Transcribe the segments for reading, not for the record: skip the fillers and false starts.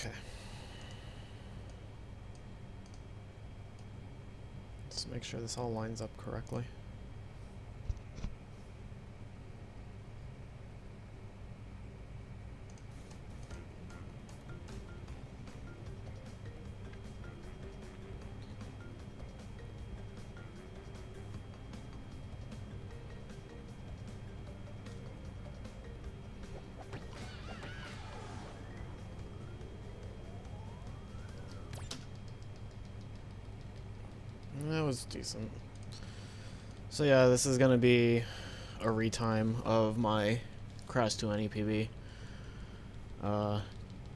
Okay. Let's make sure this all lines up correctly. That was decent. So yeah, this is gonna be a retime of my Crash 2 NEPB.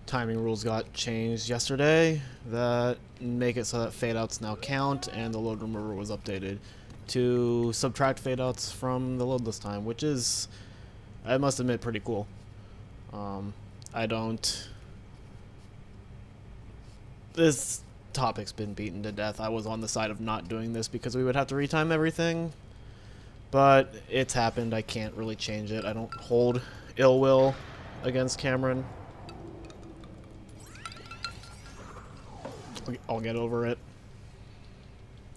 Timing rules got changed yesterday that make it so that fade outs now count, and the load remover was updated to subtract fade outs from the loadless time, which is, I must admit, pretty cool. I don't. This topic's been beaten to death. I was on the side of not doing this because we would have to retime everything, but it's happened. I can't really change it. I don't hold ill will against Cameron. I'll get over it.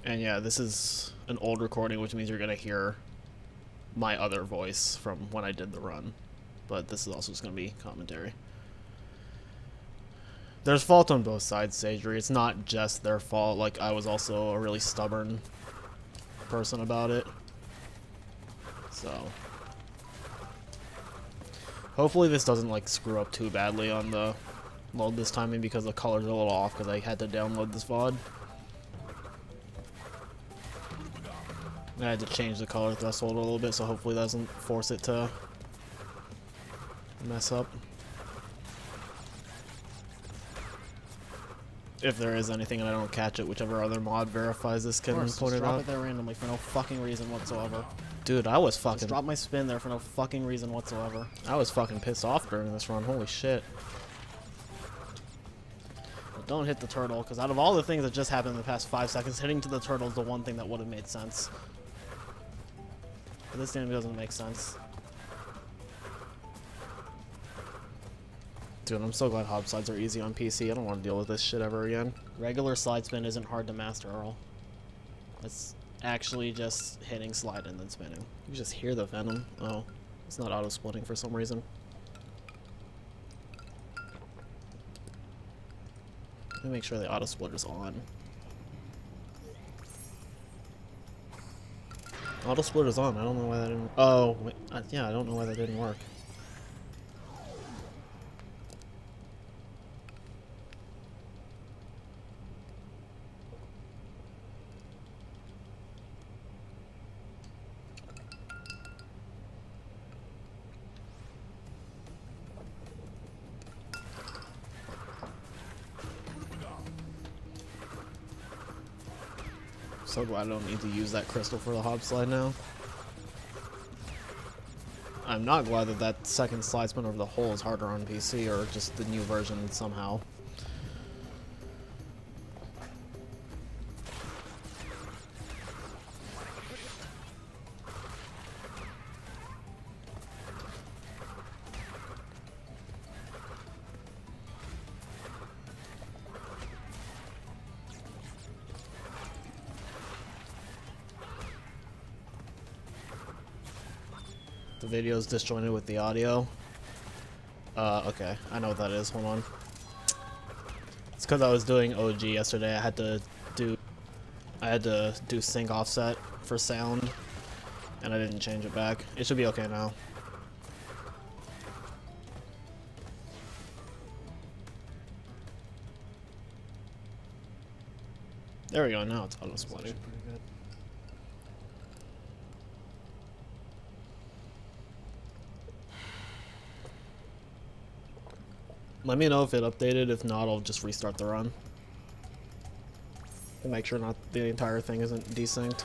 And yeah, this is an old recording, which means you're gonna hear my other voice from when I did the run, but this is also just gonna be commentary. There's fault on both sides, Sagery. It's not just their fault. Like, I was also a really stubborn person about it. So hopefully this doesn't like screw up too badly on the load this timing, because the colors are a little off because I had to download this VOD. I had to change the color threshold a little bit, so hopefully that doesn't force it to mess up. If there is anything and I don't catch it, whichever other mod verifies this can point it drop out. it there randomly for no fucking reason whatsoever. Dude, I was fucking... Just drop my spin there for no fucking reason whatsoever. I was fucking pissed off during this run. Holy shit. But don't hit the turtle, because out of all the things that just happened in the past 5 seconds, hitting to the turtle is the one thing that would have made sense. But this game doesn't make sense. Dude, I'm so glad hop slides are easy on PC. I don't want to deal with this shit ever again. Regular slide spin isn't hard to master, Earl. It's actually just hitting slide and then spinning. You just hear the venom. Oh, it's not auto-splitting for some reason. Let me make sure the auto-splitter's on. Auto-splitter's on. I don't know why that didn't... Oh, wait, yeah, I don't know why that didn't work. So glad I don't need to use that crystal for the hop slide now. I'm not glad that that second slide spin over the hole is harder on PC, or just the new version somehow. The video's disjointed with the audio. Okay, I know what that is. Hold on. It's because I was doing OG yesterday. I had to do sync offset for sound, and I didn't change it back. It should be okay now. There we go. Now it's auto splitting. Let me know if it updated. If not, I'll just restart the run. And make sure not the entire thing isn't desynced.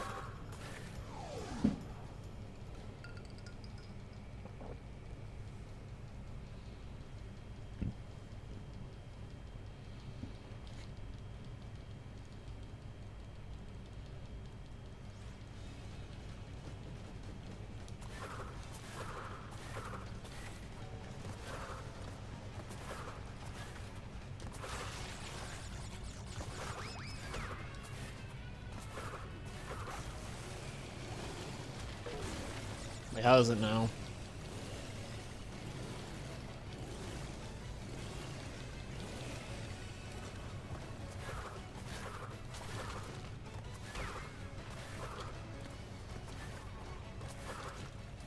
Like, how is it now?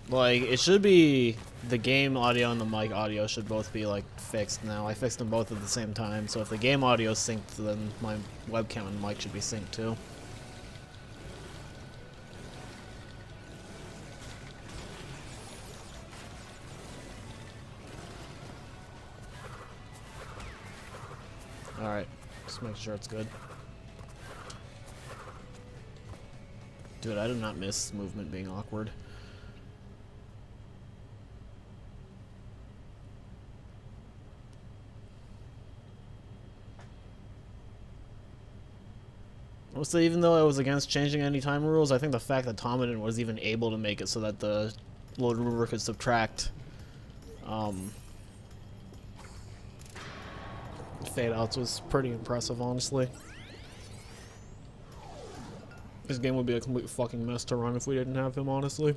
Like, it should be the game audio and the mic audio should both be like fixed now. I fixed them both at the same time, so if the game audio is synced, then my webcam and mic should be synced too. Alright, just make sure it's good. Dude, I did not miss movement being awkward. So even though I was against changing any time rules, I think the fact that Tomadin was even able to make it so that the load remover could subtract fade outs was pretty impressive, honestly. This game would be a complete fucking mess to run if we didn't have him, honestly.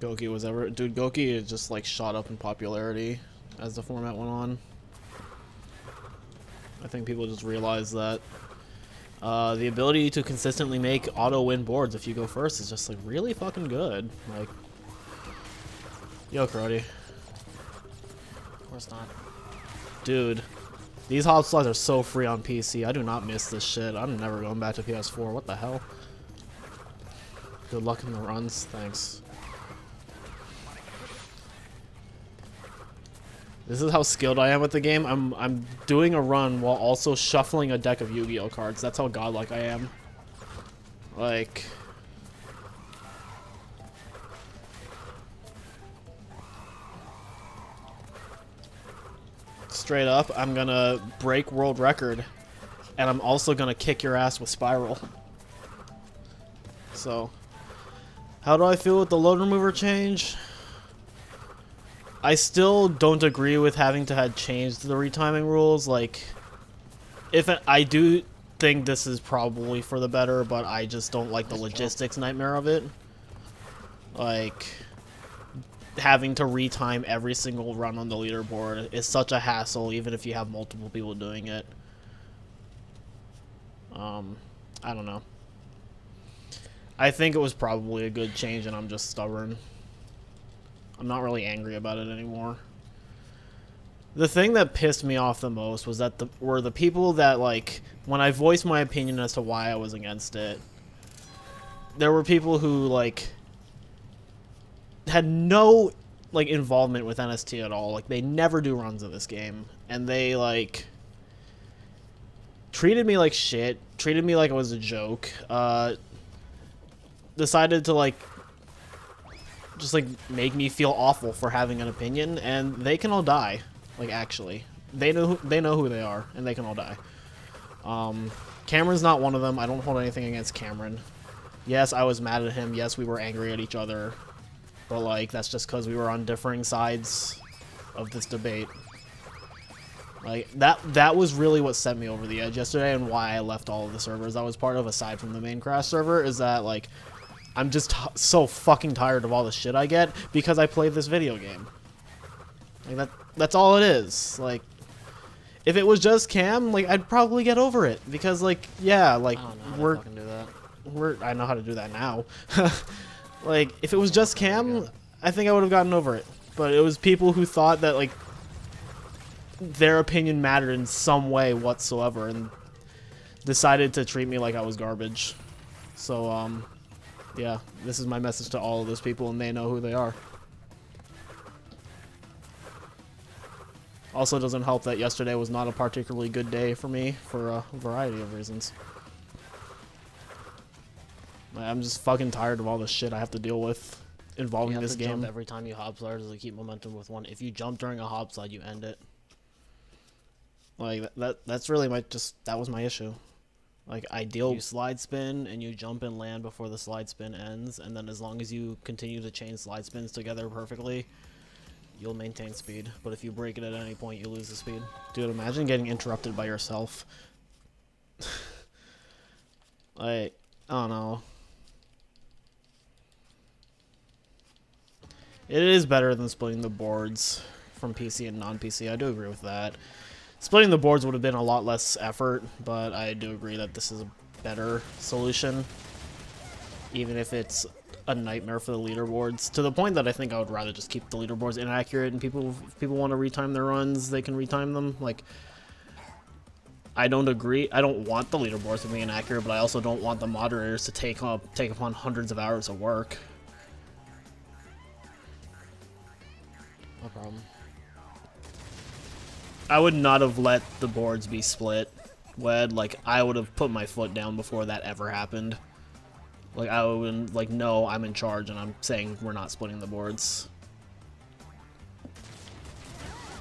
Goki was ever... Dude, Goki just, like, shot up in popularity as the format went on. I think people just realized that the ability to consistently make auto-win boards if you go first is just, like, really fucking good. Like... Yo, Karate. Of course not. Dude. These hop slides are so free on PC. I do not miss this shit. I'm never going back to PS4. What the hell? Good luck in the runs. Thanks. This is how skilled I am with the game. I'm doing a run while also shuffling a deck of Yu-Gi-Oh cards. That's how godlike I am. Like... Straight up, I'm gonna break world record. And I'm also gonna kick your ass with Spiral. So... How do I feel with the load remover change? I still don't agree with having to have changed the retiming rules. Like, I do think this is probably for the better, but I just don't like the logistics nightmare of it. Like, having to retime every single run on the leaderboard is such a hassle, even if you have multiple people doing it. I don't know. I think it was probably a good change, and I'm just stubborn. I'm not really angry about it anymore. The thing that pissed me off the most was that were the people that, like, when I voiced my opinion as to why I was against it, there were people who, like, had no, like, involvement with NST at all. Like, they never do runs of this game. And they, like, treated me like shit, treated me like it was a joke, decided to, like, just, like, make me feel awful for having an opinion, and they can all die. Like, actually. They know who they are, and they can all die. Cameron's not one of them. I don't hold anything against Cameron. Yes, I was mad at him. Yes, we were angry at each other. But, like, that's just because we were on differing sides of this debate. Like, that was really what sent me over the edge yesterday, and why I left all of the servers I was part of, aside from the main Crash server, is that, like, I'm just so fucking tired of all the shit I get because I played this video game. Like, that's all it is. Like, if it was just Cam, like, I'd probably get over it. Because, like, yeah, like, I don't know how to fucking do that. I know how to do that now. Like, if it was just Cam, I think I would have gotten over it. But it was people who thought that, like, their opinion mattered in some way whatsoever, and decided to treat me like I was garbage. So, yeah, this is my message to all of those people, and they know who they are. Also, doesn't help that yesterday was not a particularly good day for me for a variety of reasons. I'm just fucking tired of all the shit I have to deal with involving this game. Jump every time you hop slide to keep momentum with one. If you jump during a hop slide, you end it. Like, that's really that was my issue. Like, you slide spin and you jump and land before the slide spin ends, and then as long as you continue to chain slide spins together perfectly, you'll maintain speed. But if you break it at any point, you lose the speed. Dude, imagine getting interrupted by yourself. Like, I don't know. It is better than splitting the boards from PC and non-PC. I do agree with that. Splitting the boards would have been a lot less effort, but I do agree that this is a better solution. Even if it's a nightmare for the leaderboards. To the point that I think I would rather just keep the leaderboards inaccurate and if people want to retime their runs, they can retime them. Like, I don't agree. I don't want the leaderboards to be inaccurate, but I also don't want the moderators to take upon hundreds of hours of work. No problem. I would not have let the boards be split. Like, I would have put my foot down before that ever happened. Like, I would, like, no, I'm in charge, and I'm saying we're not splitting the boards.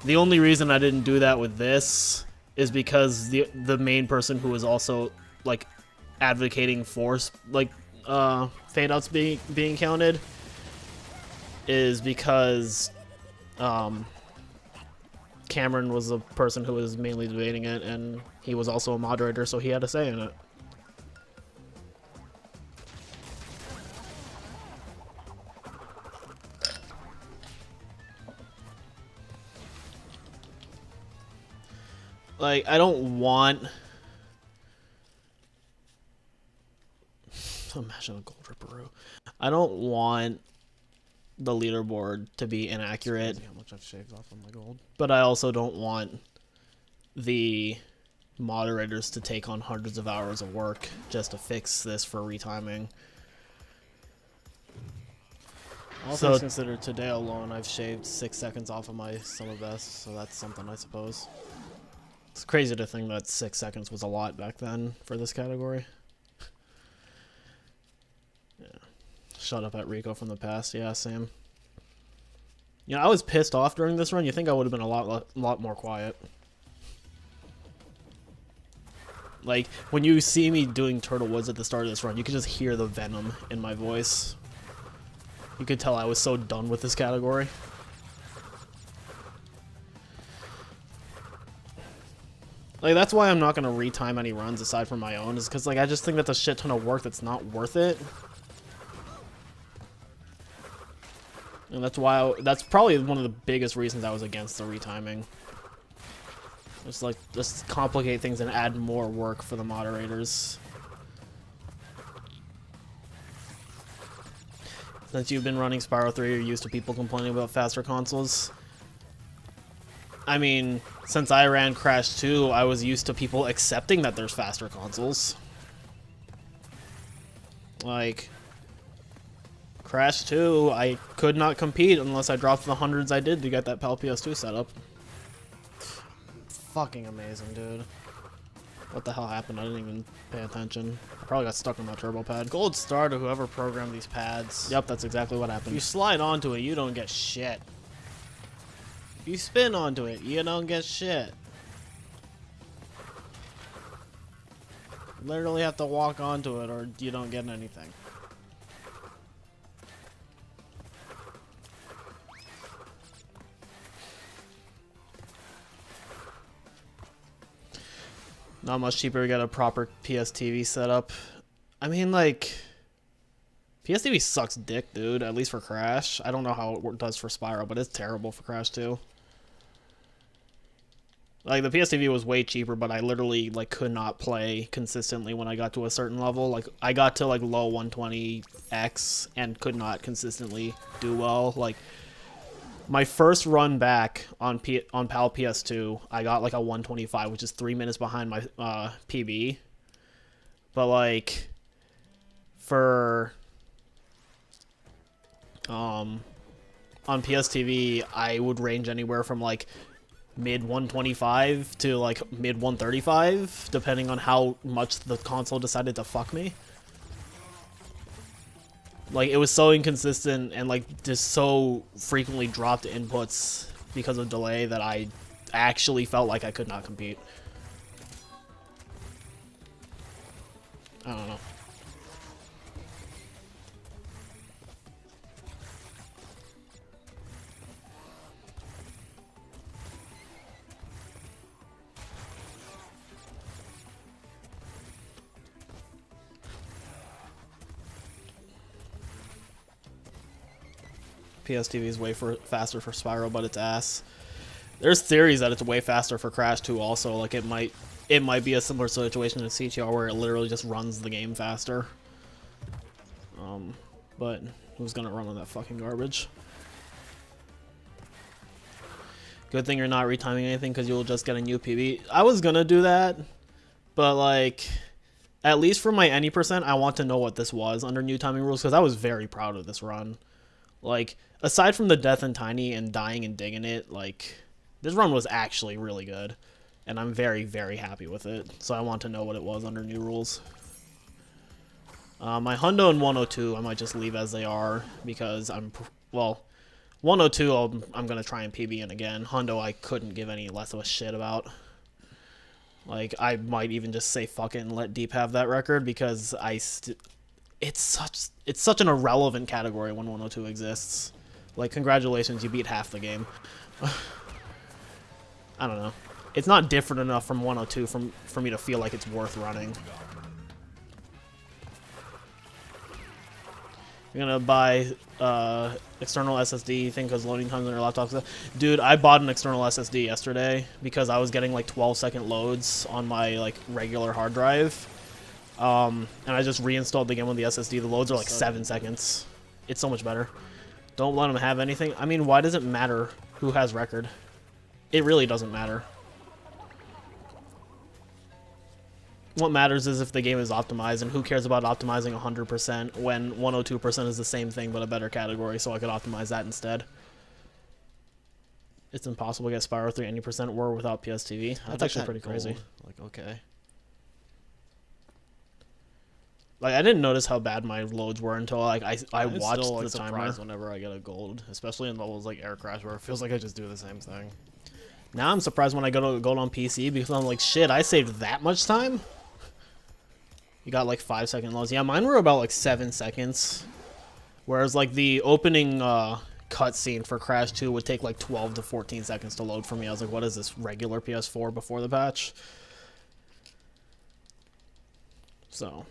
The only reason I didn't do that with this is because the main person who was also, like, advocating for, like, fade-outs being counted is because, Cameron was the person who was mainly debating it, and he was also a moderator, so he had a say in it. Like, I don't want... Imagine a gold ripperoo. I don't want the leaderboard to be inaccurate. How much I've shaved off on my gold. But I also don't want the moderators to take on hundreds of hours of work just to fix this for retiming. Also, things considered, today alone, I've shaved 6 seconds off of my summer best, so that's something, I suppose. It's crazy to think that 6 seconds was a lot back then for this category. Yeah. Shut up at Riko from the past. Yeah, same. You know, I was pissed off during this run. You think I would have been a lot more quiet. Like, when you see me doing Turtle Woods at the start of this run, you could just hear the venom in my voice. You could tell I was so done with this category. Like, that's why I'm not going to retime any runs aside from my own, is because, like, I just think that's a shit ton of work that's not worth it. And that's why that's probably one of the biggest reasons I was against the retiming. Just complicate things and add more work for the moderators. Since you've been running Spyro 3, you're used to people complaining about faster consoles. I mean, since I ran Crash 2, I was used to people accepting that there's faster consoles. Like, Crash 2, I could not compete unless I dropped the hundreds I did to get that PAL PS2 setup. Fucking amazing, dude. What the hell happened? I didn't even pay attention. I probably got stuck on that turbo pad. Gold star to whoever programmed these pads. Yep, that's exactly what happened. If you slide onto it, you don't get shit. If you spin onto it, you don't get shit. You literally have to walk onto it or you don't get anything. Not much cheaper to get a proper PS TV setup. I mean, like, PS TV sucks dick, dude, at least for Crash. I don't know how it does for Spyro, but it's terrible for Crash 2. Like, the PS TV was way cheaper, but I literally, like, could not play consistently when I got to a certain level. Like, I got to, like, low 120X and could not consistently do well. Like, my first run back on PAL PS2, I got, like, a 125, which is 3 minutes behind my PB. But, like, for on PS TV, I would range anywhere from, like, mid 125 to like mid 135, depending on how much the console decided to fuck me. Like, it was so inconsistent and like just so frequently dropped inputs because of delay that I actually felt like I could not compete. I don't know. PSTV is way faster for Spyro, but it's ass. There's theories that it's way faster for Crash 2 also. Like, it might be a similar situation to CTR where it literally just runs the game faster. But who's gonna run on that fucking garbage? Good thing you're not retiming anything because you'll just get a new PB. I was gonna do that, but like, at least for my any percent, I want to know what this was under new timing rules because I was very proud of this run. Like, aside from the death in Tiny and dying and digging it, like, this run was actually really good. And I'm very, very happy with it. So I want to know what it was under new rules. My Hundo and 102, I might just leave as they are because well, 102, I'm going to try and PB in again. Hundo, I couldn't give any less of a shit about. Like, I might even just say fuck it and let Deep have that record because it's such an irrelevant category when 102 exists. Like, congratulations, you beat half the game. I don't know. It's not different enough from 102 for me to feel like it's worth running. You're gonna buy external SSD thing because loading times on your laptop. Dude, I bought an external SSD yesterday because I was getting like 12-second loads on my like regular hard drive. And I just reinstalled the game on the SSD. The loads are like 7 seconds. It's so much better. Don't let them have anything. I mean, why does it matter who has record? It really doesn't matter. What matters is if the game is optimized, and who cares about optimizing 100% when 102% is the same thing but a better category, so I could optimize that instead. It's impossible to get Spyro 3 any percent war without PSTV. That's actually pretty crazy. Like, okay. Like, I didn't notice how bad my loads were until like I I'm watched still, like, the timer. surprised whenever I get a gold, especially in levels like Air Crash where it feels like I just do the same thing. Now I'm surprised when I go to gold on PC because I'm like, shit, I saved that much time? You got like 5-second loads. Yeah, mine were about like 7 seconds. Whereas like the opening cutscene for Crash 2 would take like 12 to 14 seconds to load for me. I was like, what is this, regular PS4 before the patch? So,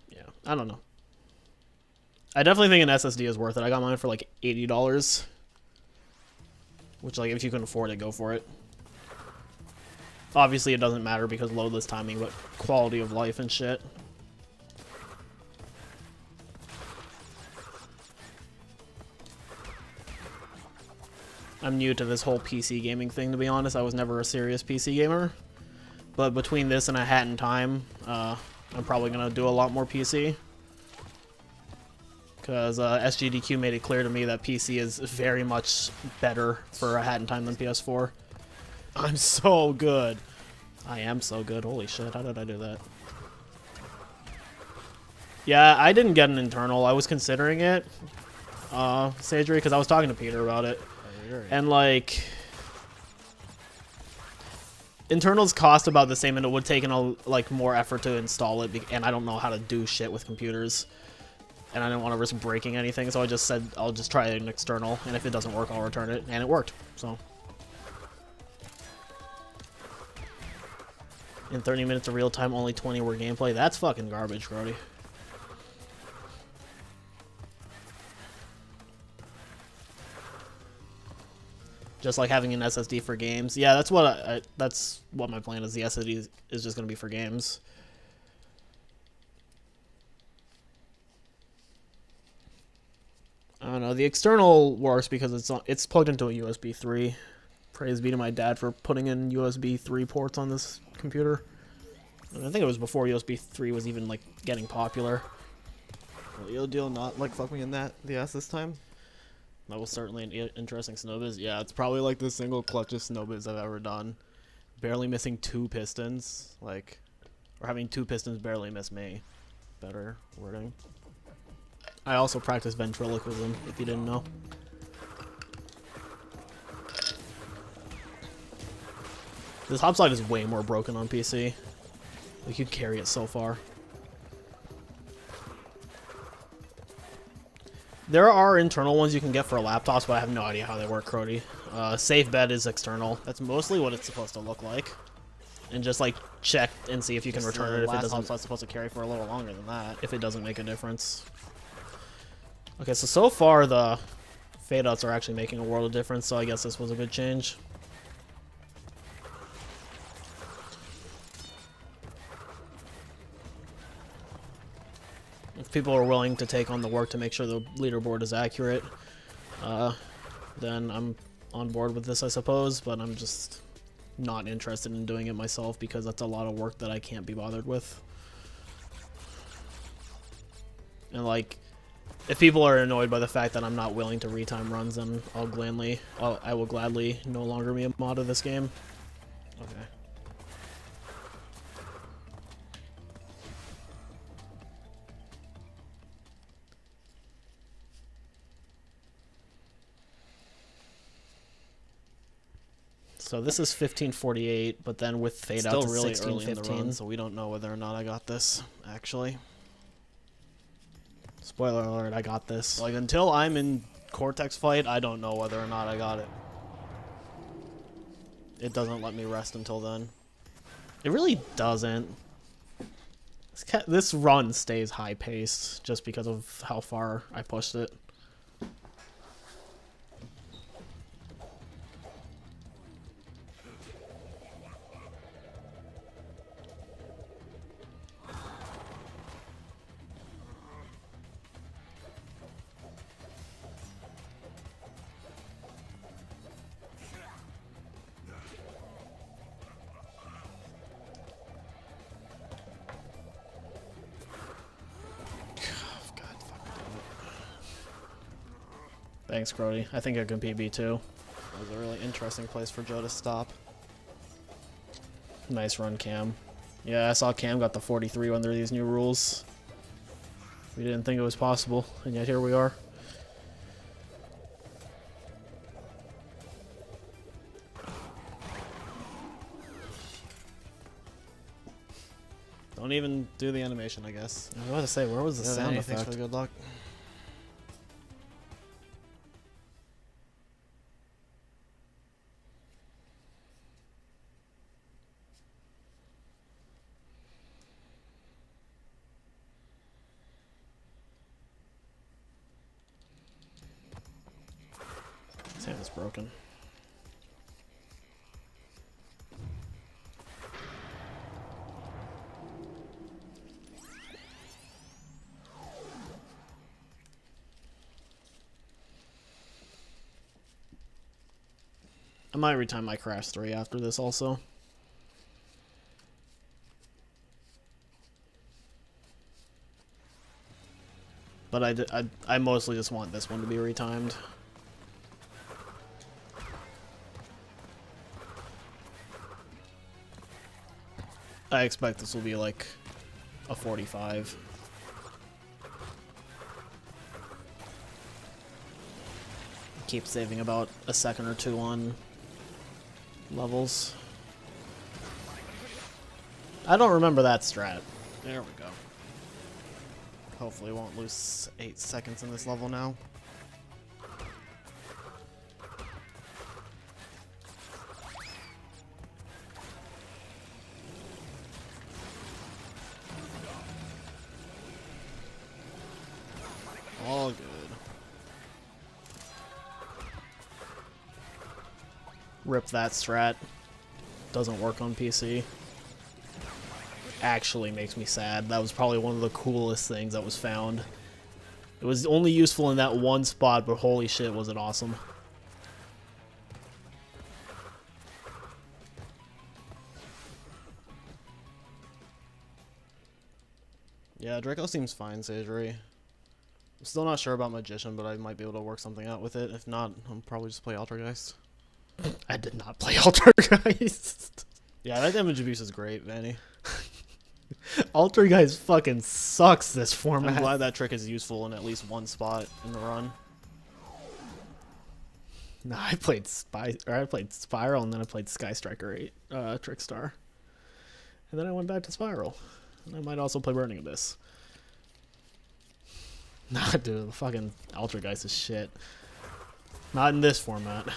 yeah, I don't know. I definitely think an SSD is worth it. I got mine for like $80. Which, like, if you can afford it, go for it. Obviously, it doesn't matter because loadless timing, but quality of life and shit. I'm new to this whole PC gaming thing, to be honest. I was never a serious PC gamer. But between this and A Hat in Time, I'm probably going to do a lot more PC. Because SGDQ made it clear to me that PC is very much better for A Hat in Time than PS4. I'm so good. I am so good. Holy shit, how did I do that? Yeah, I didn't get an internal. I was considering it, Sagery, because I was talking to Peter about it. And, like, internals cost about the same, and it would take like more effort to install it, and I don't know how to do shit with computers. And I didn't want to risk breaking anything, so I just said I'll just try an external, and if it doesn't work, I'll return it. And it worked, so. In 30 minutes of real time, only 20 were gameplay. That's fucking garbage, Grody. Just like having an SSD for games. Yeah, that's what my plan is. The SSD is just going to be for games. I don't know. The external works because it's plugged into a USB 3. Praise be to my dad for putting in USB 3 ports on this computer. I think it was before USB 3 was even like getting popular. Well, you'll deal not like fuck me in the ass this time. That was certainly an interesting snowbiz. Yeah, it's probably like the single clutchest snowbiz I've ever done. Barely missing 2 pistons, like, or having 2 pistons barely miss me. Better wording. I also practice ventriloquism, if you didn't know. This hopside is way more broken on PC. Like, you carry it so far. There are internal ones you can get for laptops, but I have no idea how they work, Crody. Safe bet is external. That's mostly what it's supposed to look like. And just, like, check and see if you can return it if it doesn't. It's supposed to carry for a little longer than that. If it doesn't make a difference. Okay, so far the fade outs are actually making a world of difference, so I guess this was a good change. If people are willing to take on the work to make sure the leaderboard is accurate, then I'm on board with this, I suppose, but I'm just not interested in doing it myself because that's a lot of work that I can't be bothered with. And like, if people are annoyed by the fact that I'm not willing to retime runs, then I will gladly no longer be a mod of this game. Okay. So this is 1548, but then with fade out to really 1615. so we don't know whether or not I got this, actually. Spoiler alert, I got this. Like, until I'm in Cortex fight, I don't know whether or not I got it. It doesn't let me rest until then. It really doesn't. This run stays high-paced just because of how far I pushed it. Thanks, Grody. I think I can PB too. That was a really interesting place for Joe to stop. Nice run, Cam. Yeah, I saw Cam got the 43 under these new rules. We didn't think it was possible, and yet here we are. Don't even do the animation, I guess. I was about to say, where was the sound effect? Thanks for the good luck. His hand is broken. I might retime my Crash 3 after this also. But I mostly just want this one to be retimed. I expect this will be like a 45. Keep saving about a second or two on levels. I don't remember that strat. There we go. Hopefully won't lose 8 seconds in this level now. All good. Rip that strat. Doesn't work on PC. Actually makes me sad. That was probably one of the coolest things that was found. It was only useful in that one spot, but holy shit was it awesome. Yeah, Draco seems fine, Sagery. I'm still not sure about Magician, but I might be able to work something out with it. If not, I'll probably just play Altergeist. I did not play Altergeist. Yeah, that damage abuse is great, Vanny. Altergeist fucking sucks this format. I'm glad that trick is useful in at least one spot in the run. No, I played Spiral, and then I played Sky Striker 8, Trickstar. And then I went back to Spiral. And I might also play Burning Abyss. Nah, dude, the fucking Altergeist is shit. Not in this format.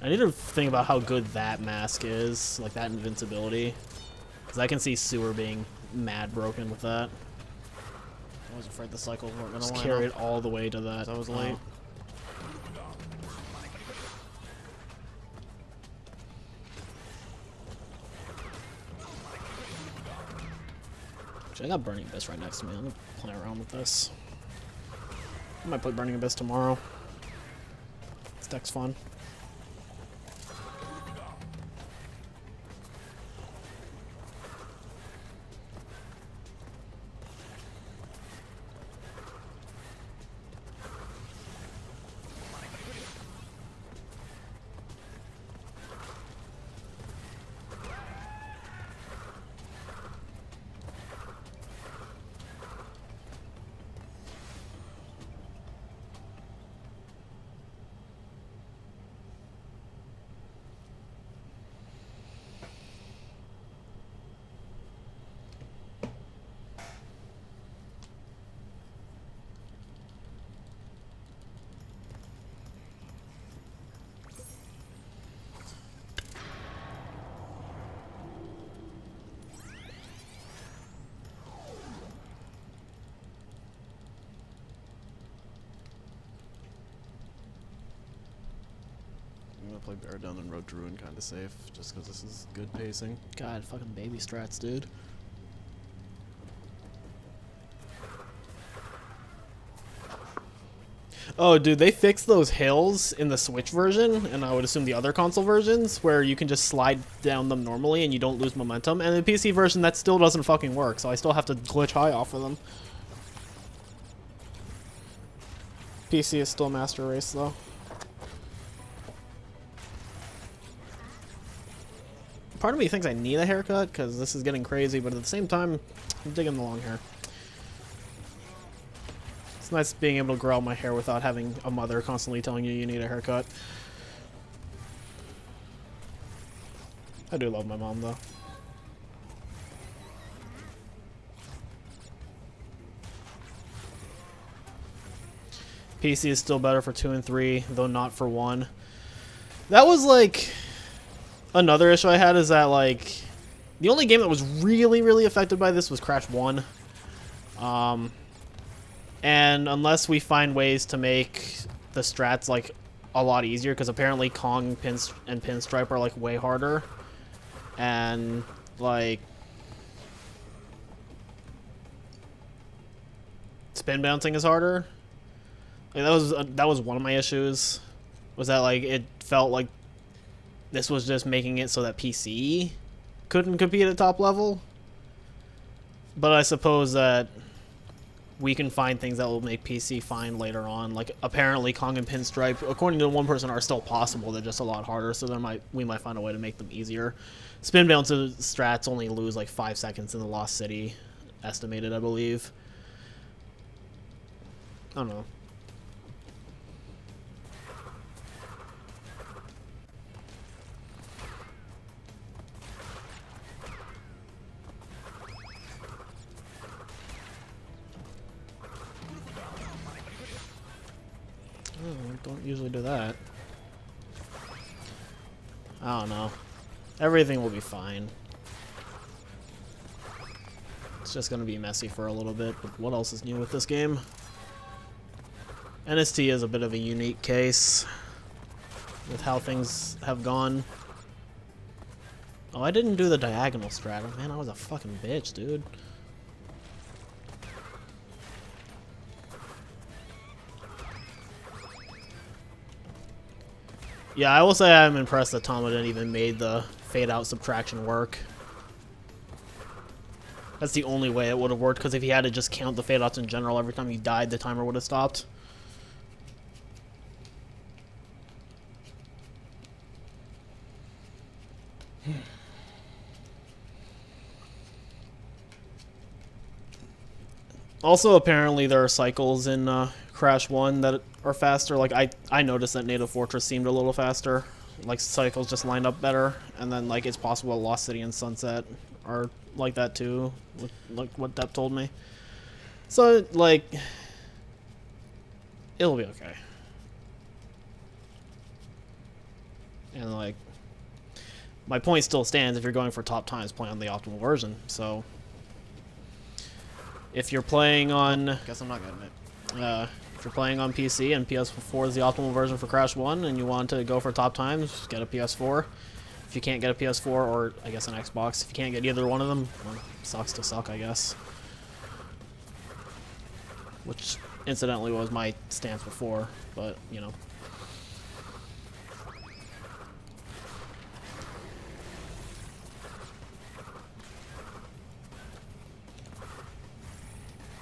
I need to think about how good that mask is, like that invincibility. Because I can see Sewer being mad broken with that. I was afraid the cycles weren't gonna Just line carry up. it all the way to that. I was late. Actually, I got Burning Abyss right next to me. I'm gonna play around with this. I might put Burning Abyss tomorrow. This deck's fun. I'm gonna play Bear Down and Road Druid kind of safe, just because this is good pacing. God, fucking baby strats, dude. Oh, dude, they fixed those hills in the Switch version, and I would assume the other console versions, where you can just slide down them normally and you don't lose momentum. And in the PC version, that still doesn't fucking work, so I still have to glitch high off of them. PC is still Master Race, though. Part of me thinks I need a haircut, because this is getting crazy, but at the same time, I'm digging the long hair. It's nice being able to grow out my hair without having a mother constantly telling you need a haircut. I do love my mom, though. PC is still better for 2 and 3, though not for 1. That was like another issue I had, is that like the only game that was really affected by this was Crash 1. And unless we find ways to make the strats like a lot easier, because apparently Kong and Pinstripe are like way harder, and like spin bouncing is harder. Like, that was one of my issues, was that like it felt like this was just making it so that PC couldn't compete at top level. But I suppose that we can find things that will make PC fine later on. Like, apparently Kong and Pinstripe, according to one person, are still possible. They're just a lot harder, so we might find a way to make them easier. Spin bounce strats only lose like 5 seconds in the Lost City, estimated, I believe. I don't know. Don't usually do that. I don't know. Everything will be fine. It's just gonna be messy for a little bit, but what else is new with this game? NST is a bit of a unique case with how things have gone. Oh, I didn't do the diagonal strat. Man, I was a fucking bitch, dude. Yeah, I will say I'm impressed that Tomadin even made the fade-out subtraction work. That's the only way it would have worked, because if he had to just count the fade-outs in general, every time he died, the timer would have stopped. Also, apparently there are cycles in Crash 1 that are faster. Like, I noticed that Native Fortress seemed a little faster. Like, cycles just lined up better. And then, like, it's possible Lost City and Sunset are like that too, like what Depp told me. So, like, it'll be okay. And like, my point still stands. If you're going for top times, play on the optimal version. So if you're playing on, Guess I'm not getting it. if you're playing on PC and PS4 is the optimal version for Crash 1, and you want to go for top times, get a PS4. If you can't get a PS4 or I guess an Xbox, if you can't get either one of them, well, sucks to suck, I guess. Which incidentally was my stance before, but you know.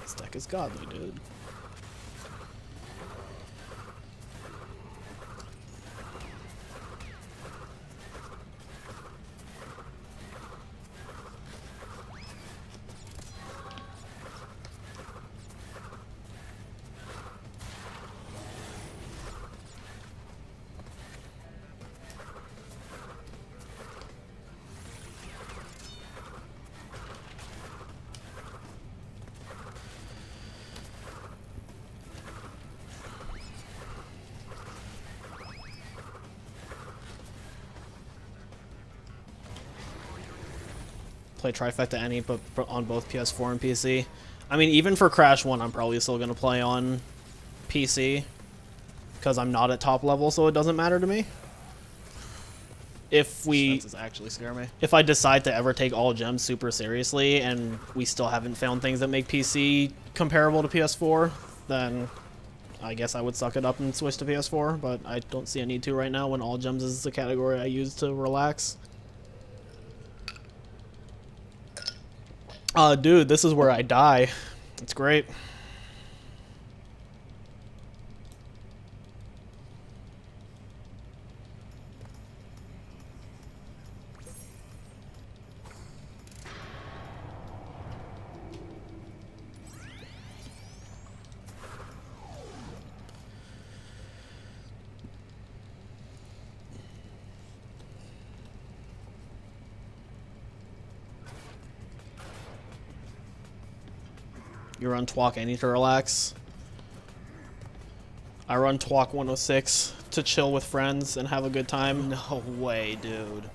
This deck is godly, dude. Play Trifecta Any, but on both PS4 and PC. I mean, even for Crash 1, I'm probably still going to play on PC, because I'm not at top level, so it doesn't matter to me. If Does actually scare me. if I decide to ever take all gems super seriously, and we still haven't found things that make PC comparable to PS4, then I guess I would suck it up and switch to PS4, but I don't see a need to right now when all gems is the category I use to relax. Dude, this is where I die. It's great. You run Twalk Any to relax. I run Twalk 106 to chill with friends and have a good time. No way, dude.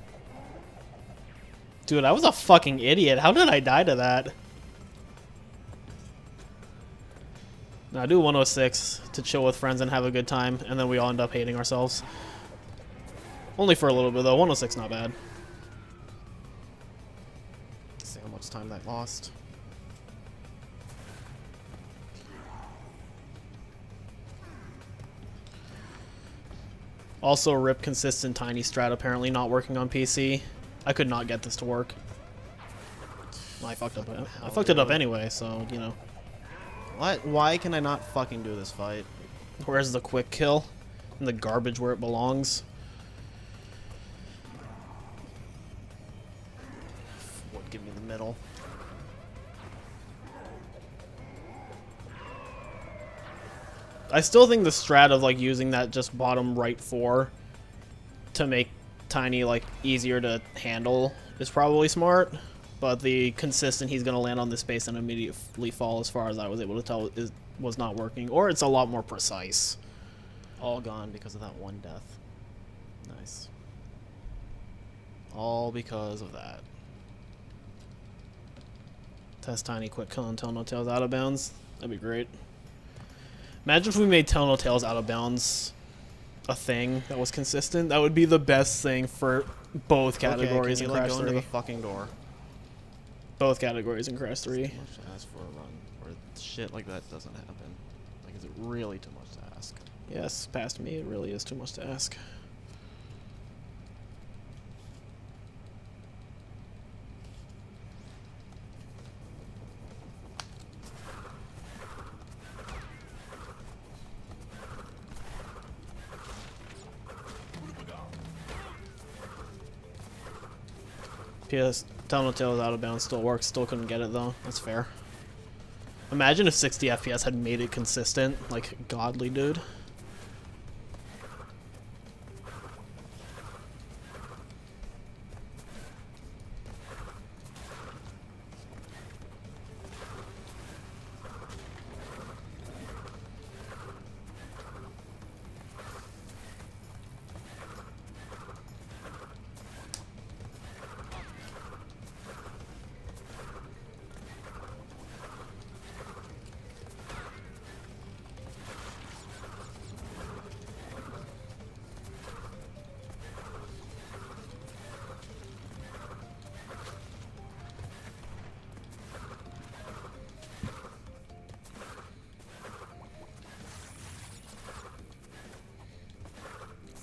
Dude, I was a fucking idiot. How did I die to that? No, I do 106 to chill with friends and have a good time, and then we all end up hating ourselves. Only for a little bit, though. 106 not bad. See how much time that lost. Also, rip consistent tiny strat apparently not working on PC. I could not get this to work. Well, I fucked up. I fucked it up anyway, so you know. What? Why can I not fucking do this fight? Where's the quick kill? In the garbage where it belongs. Would give me the middle. I still think the strat of like using that just bottom right 4 to make Tiny like easier to handle is probably smart, but the consistent he's gonna land on this space and immediately fall, as far as I was able to tell, was not working, or it's a lot more precise. All gone because of that one death. Nice. All because of that. Test Tiny quick kill and Tell No Tales out of bounds. That'd be great. Imagine if we made Tell No Tales out of bounds a thing that was consistent. That would be the best thing for both categories in Crash 3. Go into the fucking door. Both categories in Crash 3. Too much to ask for a run, or shit like that doesn't happen. Like, is it really too much to ask? Yes, past me, it really is too much to ask. PS Tell No Tales out of bounds still works. Still couldn't get it though. That's fair. Imagine if 60 FPS had made it consistent, like godly, dude.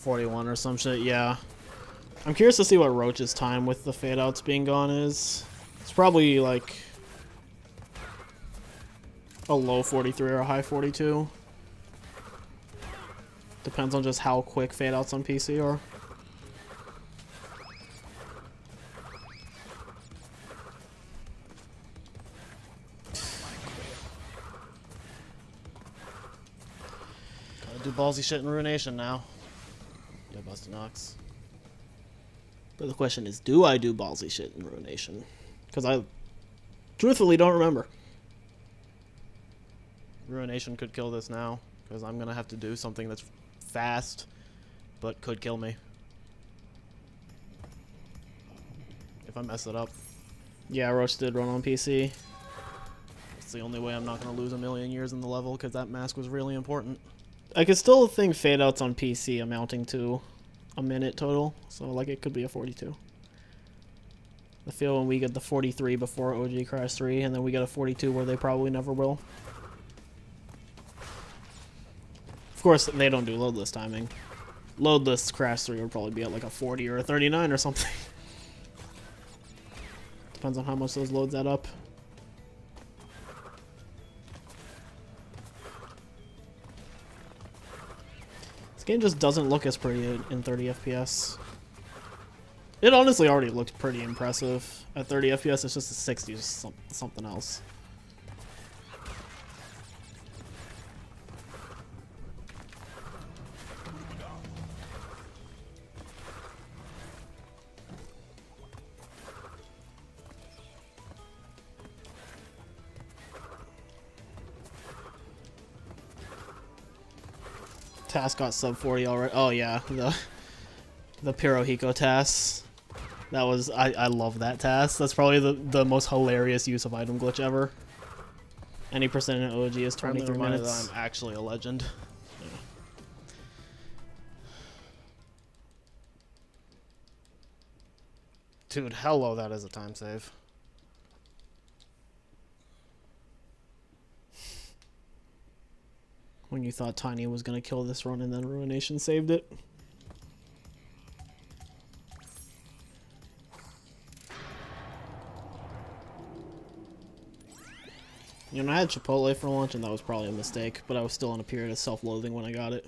41 or some shit, yeah. I'm curious to see what Roach's time with the fade outs being gone is. It's probably like a low 43 or a high 42. Depends on just how quick fade outs on PC are. Gotta do ballsy shit in Ruination now. Yeah, Busted Knox. But the question is, do I do ballsy shit in Ruination? Because I truthfully don't remember. Ruination could kill this now, because I'm gonna have to do something that's fast, but could kill me. If I mess it up. Yeah, Roach did run on PC. It's the only way I'm not gonna lose a million years in the level, because that mask was really important. I could still think fade outs on PC amounting to a minute total, so like it could be a 42. I feel when we get the 43 before OG Crash 3, and then we get a 42 where they probably never will. Of course, they don't do loadless timing. Loadless Crash 3 would probably be at like a 40 or a 39 or something. Depends on how much those loads add up. This game just doesn't look as pretty in 30 FPS. It honestly already looked pretty impressive. At 30 FPS, it's just a 60, just something else. Task got sub 40 already. Oh yeah, the Pirohiko task. That was I love that task. That's probably the most hilarious use of item glitch ever. Any percent in OG is 23 minutes. That I'm actually a legend. Yeah. Dude, hello, that is a time save. When you thought Tiny was gonna kill this run and then Ruination saved it. You know, I had Chipotle for lunch and that was probably a mistake, but I was still in a period of self-loathing when I got it.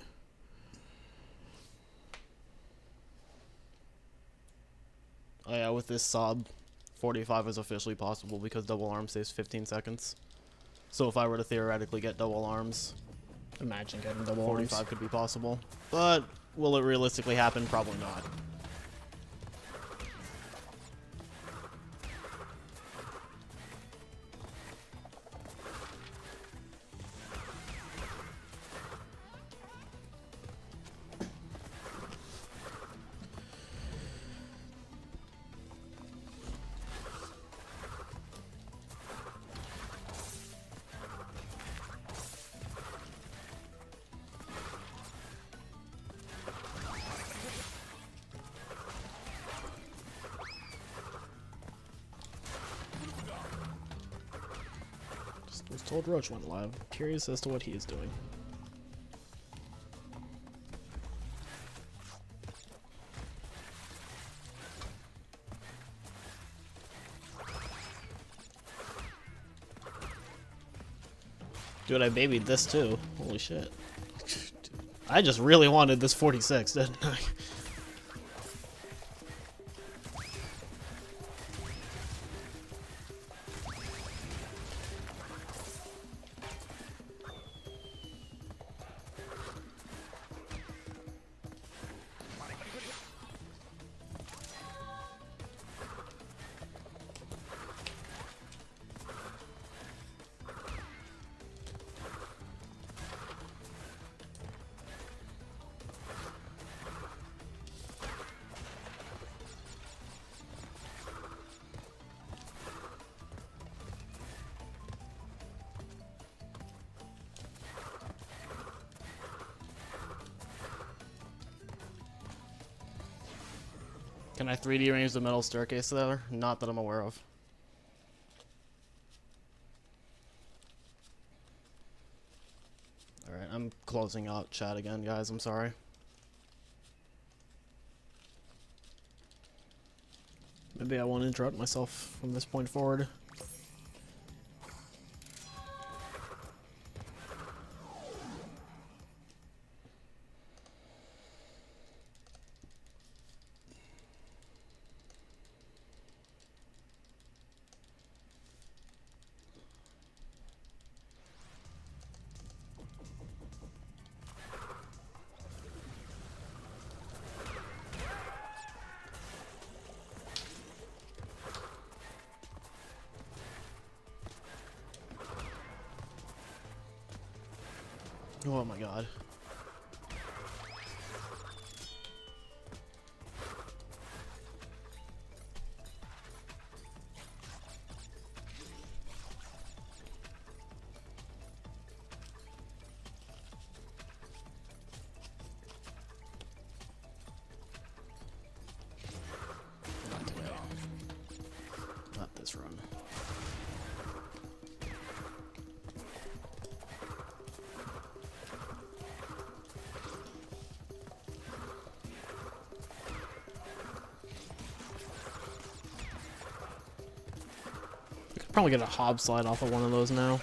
Oh yeah, with this sob, 45 is officially possible because double arm saves 15 seconds. So if I were to theoretically get double arms, Imagine getting double 45 arms. could be possible. But will it realistically happen? Probably not. Was told Roach went live. Curious as to what he is doing. Dude, I babied this too. Holy shit. I just really wanted this 46, didn't I? Can I 3D range the metal staircase there? Not that I'm aware of. Alright, I'm closing out chat again, guys. I'm sorry. Maybe I won't interrupt myself from this point forward. Oh my god. Not today. Not this run. Probably get a hob slide off of one of those now.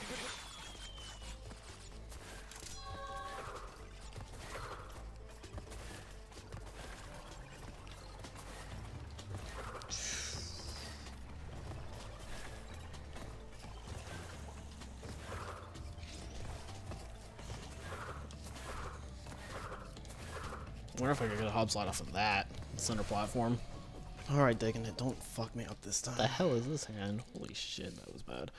I wonder if I could get a hob slide off of that center platform. Alright, Dakin, don't fuck me up this time. What the hell is this hand? Holy shit, that was bad.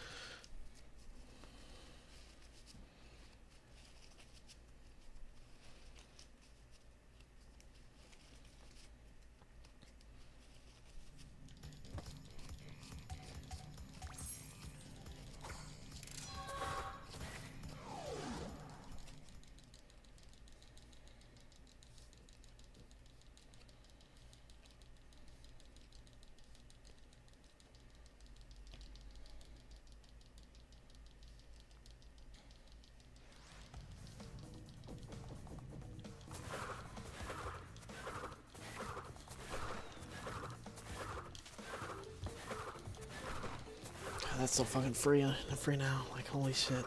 That's so fucking free now. Like, holy shit.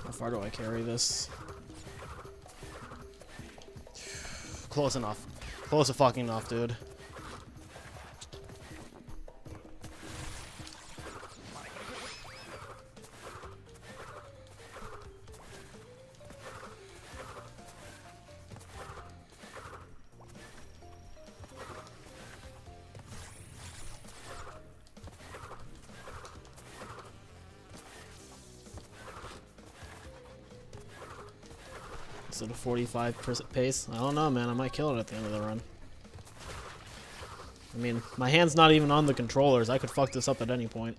How far do I carry this? Close enough. Close to fucking enough, dude. Instead of 45% pace? I don't know, man. I might kill it at the end of the run. I mean, my hand's not even on the controllers. I could fuck this up at any point.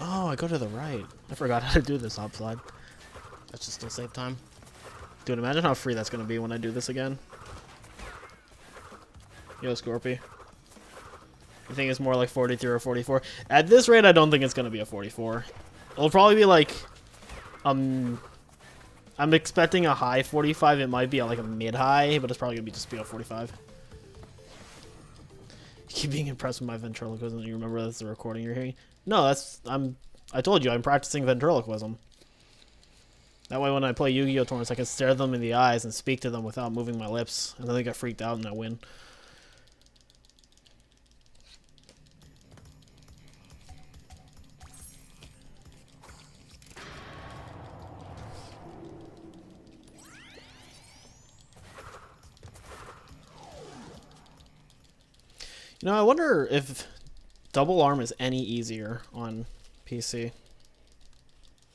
Oh, I go to the right. I forgot how to do this hop slide. That should still save time. Dude, imagine how free that's going to be when I do this again. Yo, Scorpy. I think it's more like 43 or 44. At this rate, I don't think it's going to be a 44. It'll probably be like... I'm expecting a high 45. It might be like a mid-high, but it's probably going to be just be a 45. You keep being impressed with my ventriloquism. You remember that's the recording you're hearing? No, that's... I told you, I'm practicing ventriloquism. That way when I play Yu-Gi-Oh! Tournaments, I can stare them in the eyes and speak to them without moving my lips. And then they get freaked out and I win. You know, I wonder if double arm is any easier on PC.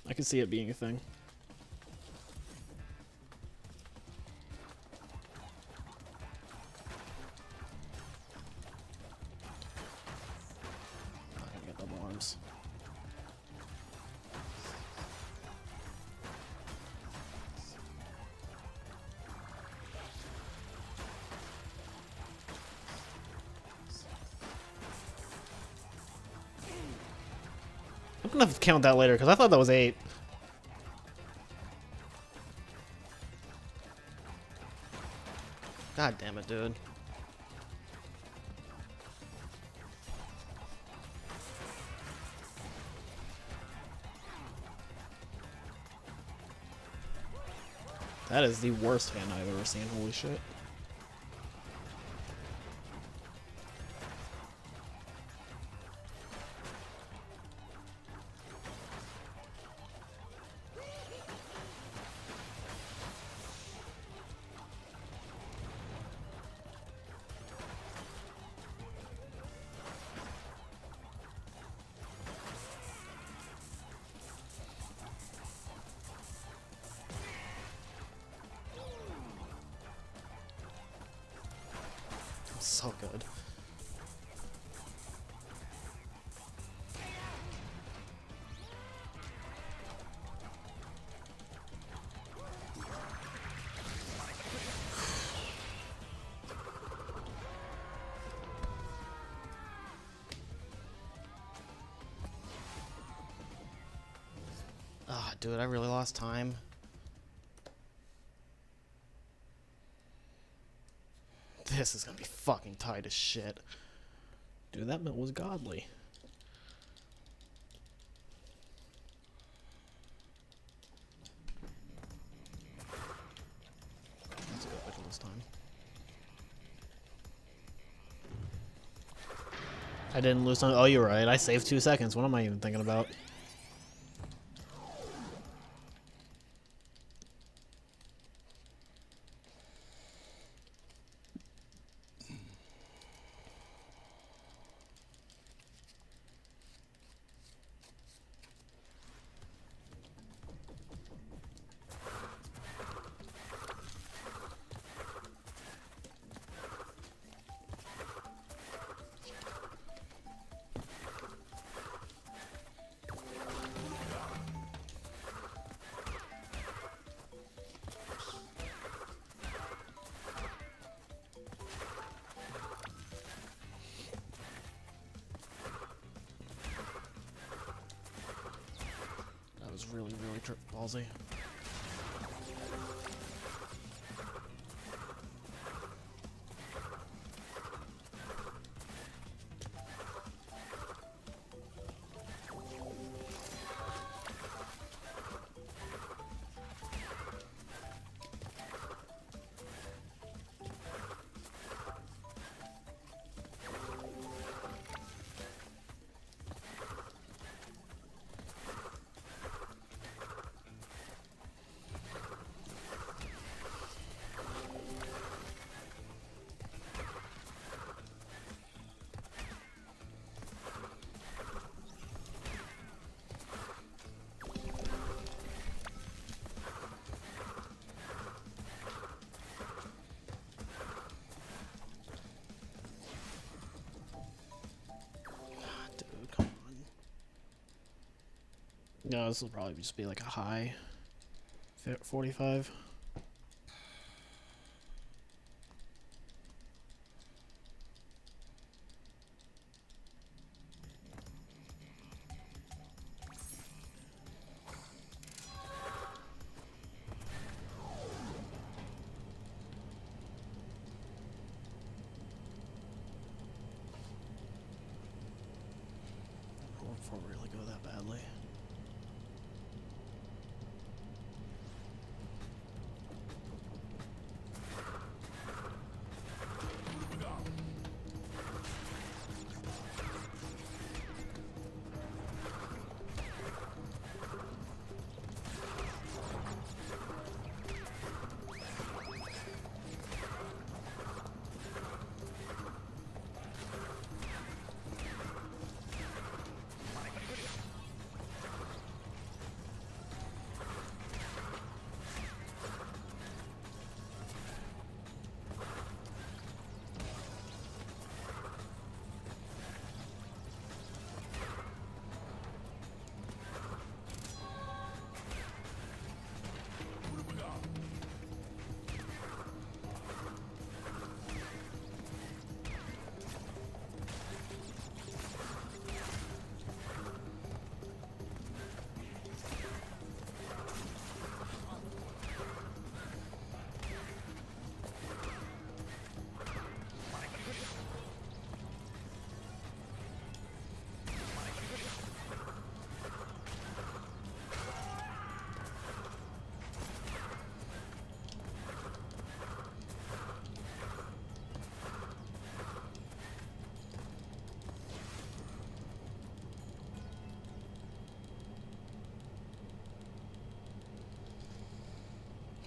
I could see it being a thing. I'm gonna have to count that later because I thought that was 8. God damn it, dude. That is the worst hand I've ever seen. Holy shit. So good. Ah, dude, I really lost time. This is gonna be fucking tight as shit. Dude, that mill was godly. That's a good wiggle this time. I didn't lose time. Oh, you're right. I saved 2 seconds. What am I even thinking about? Was really ballsy. No, this will probably just be like a high 45. Before we really go that badly.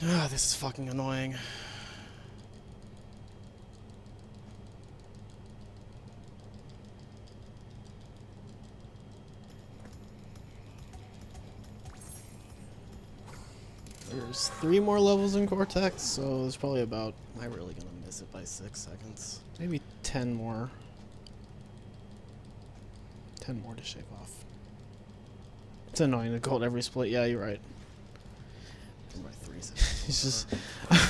Ah, this is fucking annoying. There's 3 more levels in Cortex, so there's probably about... Am I really gonna miss it by 6 seconds? maybe 10 more. 10 more to shave off. It's annoying to gold every split. Yeah, you're right. By 3 seconds. It's just...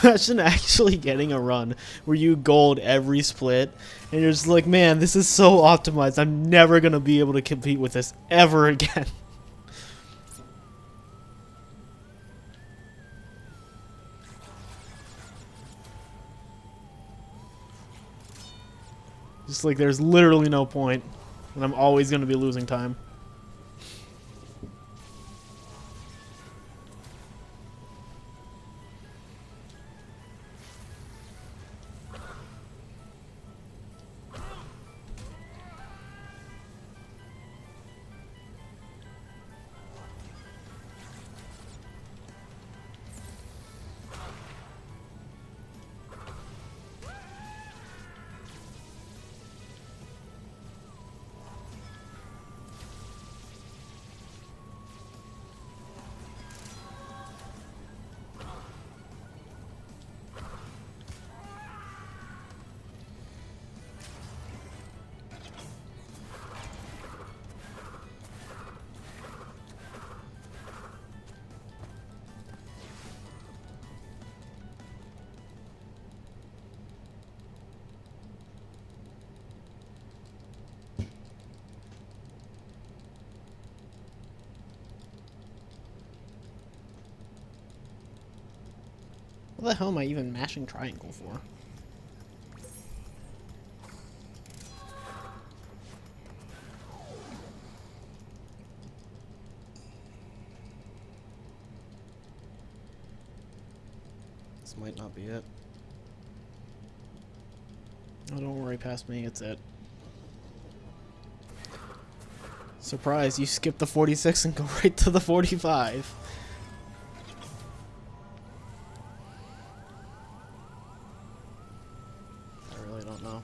imagine actually getting a run where you gold every split, and you're just like, man, this is so optimized. I'm never gonna be able to compete with this ever again. Just like there's literally no point, and I'm always going to be losing time. What the hell am I even mashing triangle for? This might not be it. Oh, don't worry, past me, it's it. Surprise, you skip the 46 and go right to the 45. I really don't know.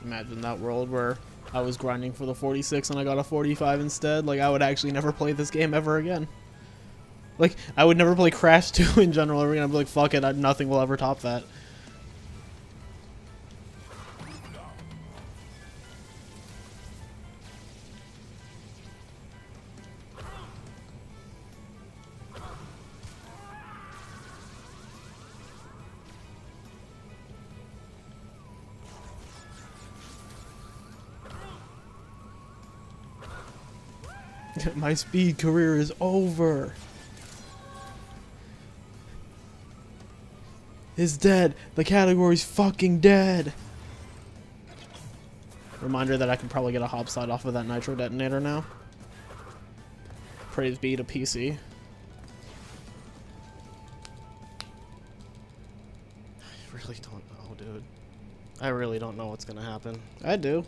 Imagine that world where I was grinding for the 46 and I got a 45 instead. Like, I would actually never play this game ever again. Like, I would never play Crash 2 in general ever again. I'd be like, fuck it, nothing will ever top that. My speed career is over. It's dead. The category's fucking dead. Reminder that I can probably get a hopside off of that nitro detonator now. Praise be to PC. I really don't know, dude. I really don't know what's gonna happen. I do.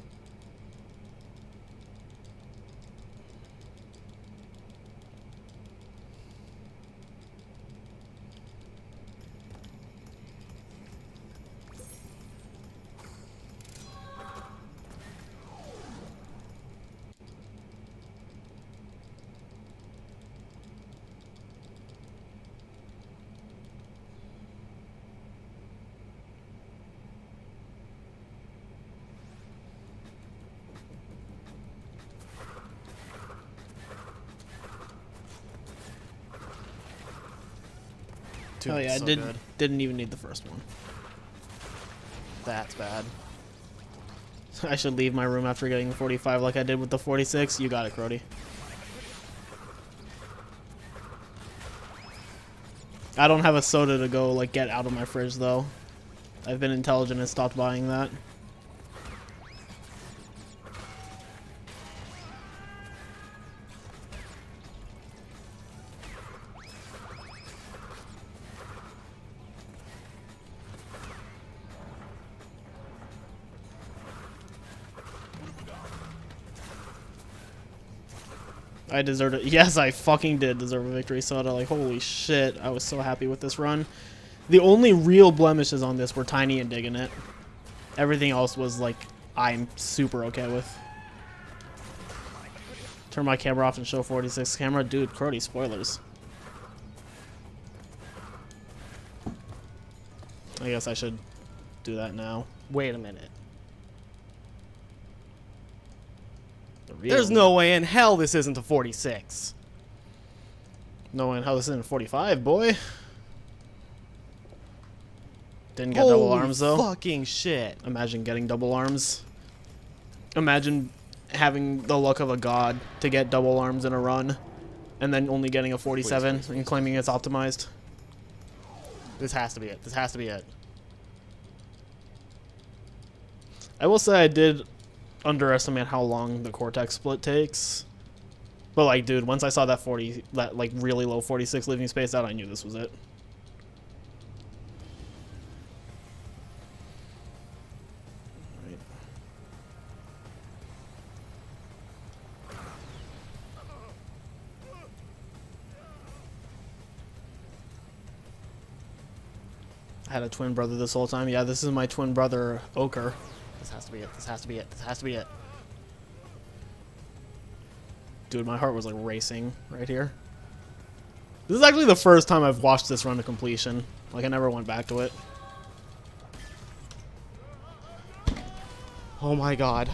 Dude, Oh yeah, so I didn't even need the first one. That's bad. I should leave my room after getting the 45 like I did with the 46. You got it, Crody. I don't have a soda to go like get out of my fridge though. I've been intelligent and stopped buying that. I deserved it. Yes, I fucking did deserve a victory soda. Like, holy shit. I was so happy with this run. The only real blemishes on this were Tiny and digging it. Everything else was, like, I'm super okay with. Turn my camera off and show 46 camera. Dude, Crody, spoilers. I guess I should do that now. Wait a minute. There's no way in hell this isn't a 46. No way in hell this isn't a 45, boy. Didn't get double arms, though. Fucking shit. Imagine getting double arms. Imagine having the luck of a god to get double arms in a run and then only getting a 47 and claiming it's optimized. This has to be it. This has to be it. I will say I did underestimate how long the Cortex split takes. But, like, dude, once I saw that like, really low 46 leaving space out, I knew this was it. Right. I had a twin brother this whole time. Yeah, this is my twin brother, Ochre. This has to be it. This has to be it. This has to be it. Dude, my heart was like racing right here. This is actually the first time I've watched this run to completion. Like, I never went back to it. Oh my god.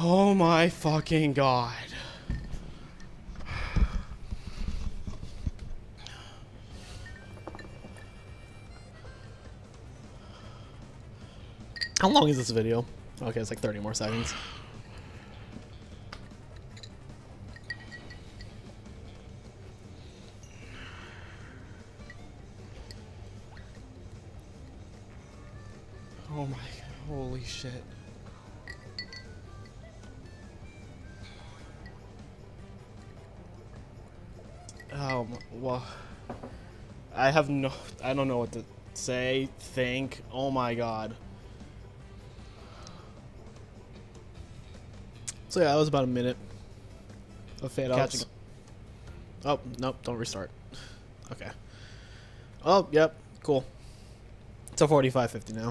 Oh my fucking god. How long is this video? Okay, it's like 30 more seconds. Oh my, holy shit. Well, I don't know what to say, think. Oh my god. So yeah, that was about a minute of fade outs. Oh, nope, don't restart. Okay. Oh, yep, cool. It's a 45-50 now.